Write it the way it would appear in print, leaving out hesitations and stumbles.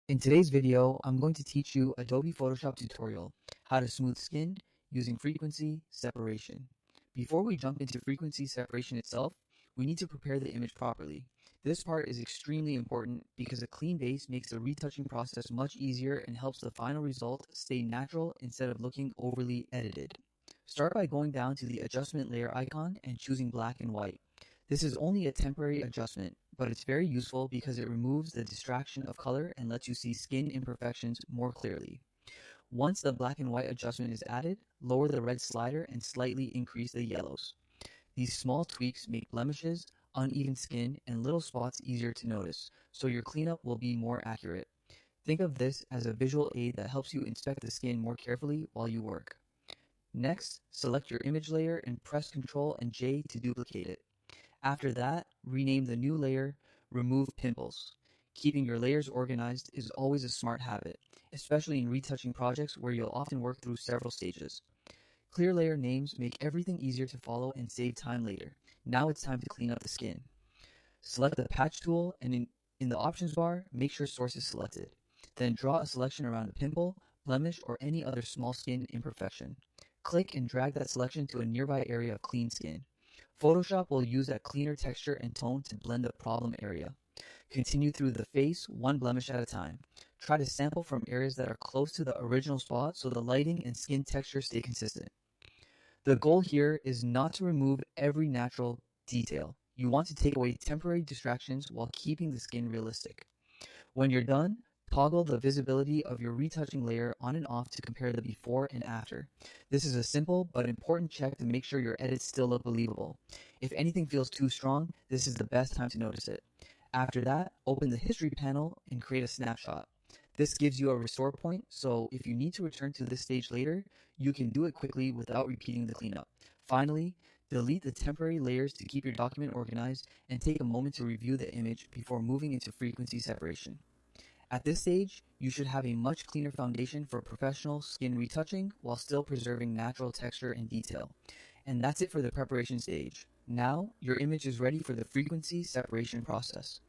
In today's video, I'm going to teach you Adobe Photoshop tutorial, how to smooth skin using frequency separation. Before we jump into frequency separation itself, we need to prepare the image properly. This part is extremely important because a clean base makes the retouching process much easier and helps the final result stay natural instead of looking overly edited. Start by going down to the adjustment layer icon and choosing black and white. This is only a temporary adjustment, but it's very useful because it removes the distraction of color and lets you see skin imperfections more clearly. Once the black and white adjustment is added, lower the red slider and slightly increase the yellows. These small tweaks make blemishes, uneven skin, and little spots easier to notice, so your cleanup will be more accurate. Think of this as a visual aid that helps you inspect the skin more carefully while you work. Next, select your image layer and press Ctrl and J to duplicate it. After that, rename the new layer Remove Pimples. Keeping your layers organized is always a smart habit, especially in retouching projects where you'll often work through several stages. Clear layer names make everything easier to follow and save time later. Now it's time to clean up the skin. Select the Patch tool and in the options bar, make sure Source is selected. Then draw a selection around a pimple, blemish, or any other small skin imperfection. Click and drag that selection to a nearby area of clean skin. Photoshop will use that cleaner texture and tone to blend the problem area. Continue through the face, one blemish at a time. Try to sample from areas that are close to the original spot so the lighting and skin texture stay consistent. The goal here is not to remove every natural detail. You want to take away temporary distractions while keeping the skin realistic. When you're done, toggle the visibility of your retouching layer on and off to compare the before and after. This is a simple but important check to make sure your edits still look believable. If anything feels too strong, this is the best time to notice it. After that, open the history panel and create a snapshot. This gives you a restore point, so if you need to return to this stage later, you can do it quickly without repeating the cleanup. Finally, delete the temporary layers to keep your document organized and take a moment to review the image before moving into frequency separation. At this stage, you should have a much cleaner foundation for professional skin retouching while still preserving natural texture and detail. And that's it for the preparation stage. Now, your image is ready for the frequency separation process.